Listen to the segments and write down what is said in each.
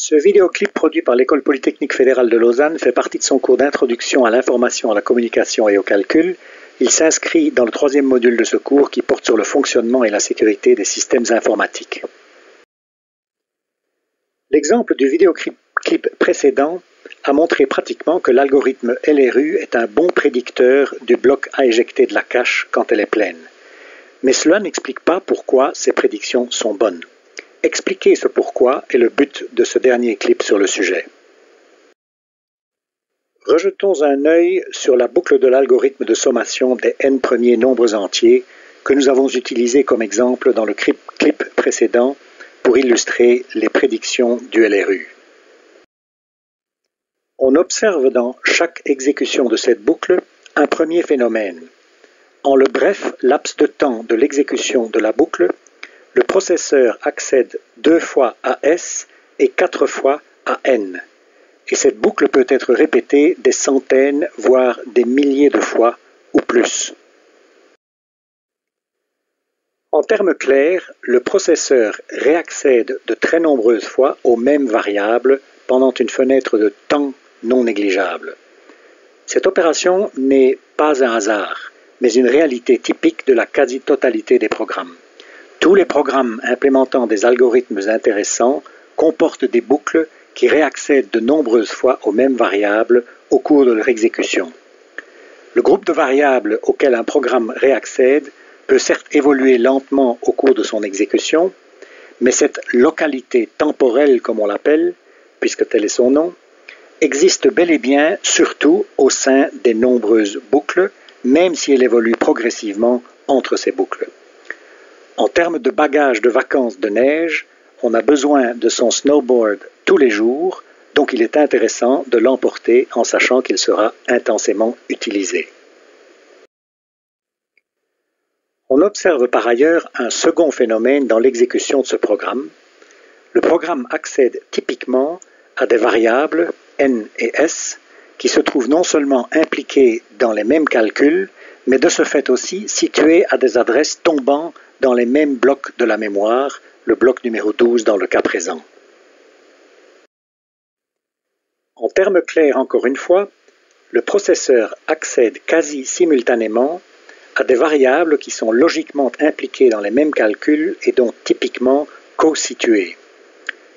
Ce vidéoclip produit par l'École polytechnique fédérale de Lausanne fait partie de son cours d'introduction à l'information, à la communication et au calcul. Il s'inscrit dans le 3e module de ce cours qui porte sur le fonctionnement et la sécurité des systèmes informatiques. L'exemple du vidéoclip précédent a montré pratiquement que l'algorithme LRU est un bon prédicteur du bloc à éjecter de la cache quand elle est pleine. Mais cela n'explique pas pourquoi ces prédictions sont bonnes. Expliquer ce pourquoi est le but de ce dernier clip sur le sujet. Rejetons un œil sur la boucle de l'algorithme de sommation des n premiers nombres entiers que nous avons utilisé comme exemple dans le clip précédent pour illustrer les prédictions du LRU. On observe dans chaque exécution de cette boucle un premier phénomène. En le bref laps de temps de l'exécution de la boucle, le processeur accède 2 fois à S et 4 fois à N. Et cette boucle peut être répétée des centaines, voire des milliers de fois ou plus. En termes clairs, le processeur réaccède de très nombreuses fois aux mêmes variables pendant une fenêtre de temps non négligeable. Cette opération n'est pas un hasard, mais une réalité typique de la quasi-totalité des programmes. Tous les programmes implémentant des algorithmes intéressants comportent des boucles qui réaccèdent de nombreuses fois aux mêmes variables au cours de leur exécution. Le groupe de variables auquel un programme réaccède peut certes évoluer lentement au cours de son exécution, mais cette localité temporelle, comme on l'appelle, puisque tel est son nom, existe bel et bien surtout au sein des nombreuses boucles, même si elle évolue progressivement entre ces boucles. En termes de bagage de vacances de neige, on a besoin de son snowboard tous les jours, donc il est intéressant de l'emporter en sachant qu'il sera intensément utilisé. On observe par ailleurs un second phénomène dans l'exécution de ce programme. Le programme accède typiquement à des variables N et S qui se trouvent non seulement impliquées dans les mêmes calculs, mais de ce fait aussi situées à des adresses tombant dans les mêmes blocs de la mémoire, le bloc numéro 12 dans le cas présent. En termes clairs encore une fois, le processeur accède quasi simultanément à des variables qui sont logiquement impliquées dans les mêmes calculs et donc typiquement co-situées.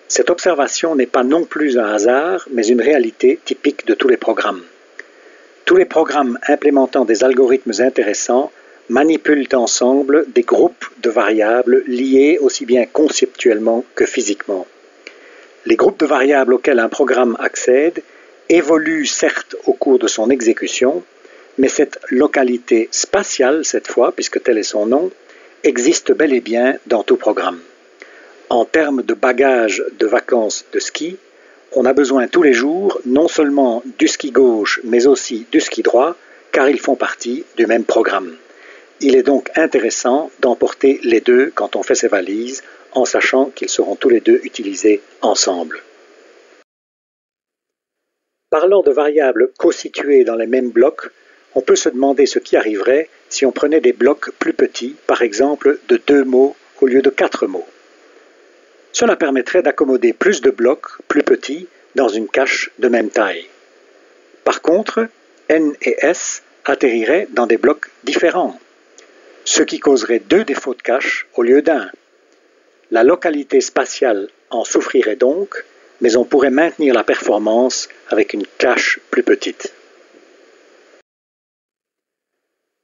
Cette observation n'est pas non plus un hasard, mais une réalité typique de tous les programmes. Tous les programmes implémentant des algorithmes intéressants manipulent ensemble des groupes de variables liés aussi bien conceptuellement que physiquement. Les groupes de variables auxquels un programme accède évoluent certes au cours de son exécution, mais cette localité spatiale, cette fois, puisque tel est son nom, existe bel et bien dans tout programme. En termes de bagage de vacances de ski, on a besoin tous les jours non seulement du ski gauche, mais aussi du ski droit, car ils font partie du même programme. Il est donc intéressant d'emporter les deux quand on fait ses valises, en sachant qu'ils seront tous les deux utilisés ensemble. Parlant de variables co-situées dans les mêmes blocs, on peut se demander ce qui arriverait si on prenait des blocs plus petits, par exemple de 2 mots au lieu de 4 mots. Cela permettrait d'accommoder plus de blocs plus petits dans une cache de même taille. Par contre, N et S atterriraient dans des blocs différents, ce qui causerait 2 défauts de cache au lieu d'un. La localité spatiale en souffrirait donc, mais on pourrait maintenir la performance avec une cache plus petite.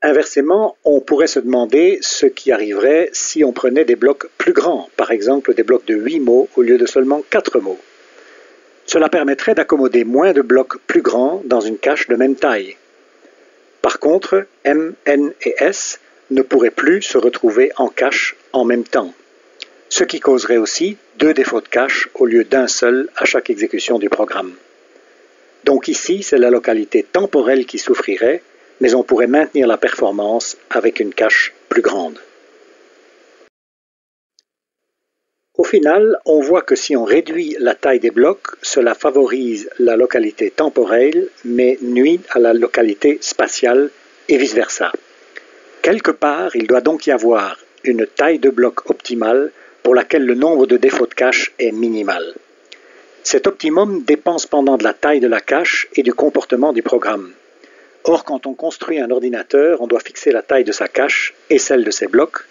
Inversement, on pourrait se demander ce qui arriverait si on prenait des blocs plus grands, par exemple des blocs de 8 mots au lieu de seulement 4 mots. Cela permettrait d'accommoder moins de blocs plus grands dans une cache de même taille. Par contre, M, N et S ne pourraient plus se retrouver en cache en même temps, ce qui causerait aussi 2 défauts de cache au lieu d'un seul à chaque exécution du programme. Donc ici, c'est la localité temporelle qui souffrirait, mais on pourrait maintenir la performance avec une cache plus grande. Au final, on voit que si on réduit la taille des blocs, cela favorise la localité temporelle, mais nuit à la localité spatiale et vice-versa. Quelque part, il doit donc y avoir une taille de bloc optimale pour laquelle le nombre de défauts de cache est minimal. Cet optimum dépend cependant de la taille de la cache et du comportement du programme. Or, quand on construit un ordinateur, on doit fixer la taille de sa cache et celle de ses blocs,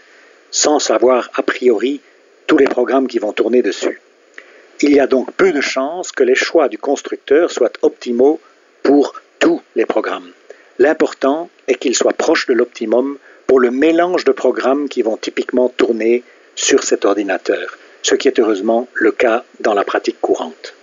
sans savoir a priori tous les programmes qui vont tourner dessus. Il y a donc peu de chances que les choix du constructeur soient optimaux pour tous les programmes. L'important est qu'ils soient proches de l'optimum pour le mélange de programmes qui vont typiquement tourner sur cet ordinateur, ce qui est heureusement le cas dans la pratique courante.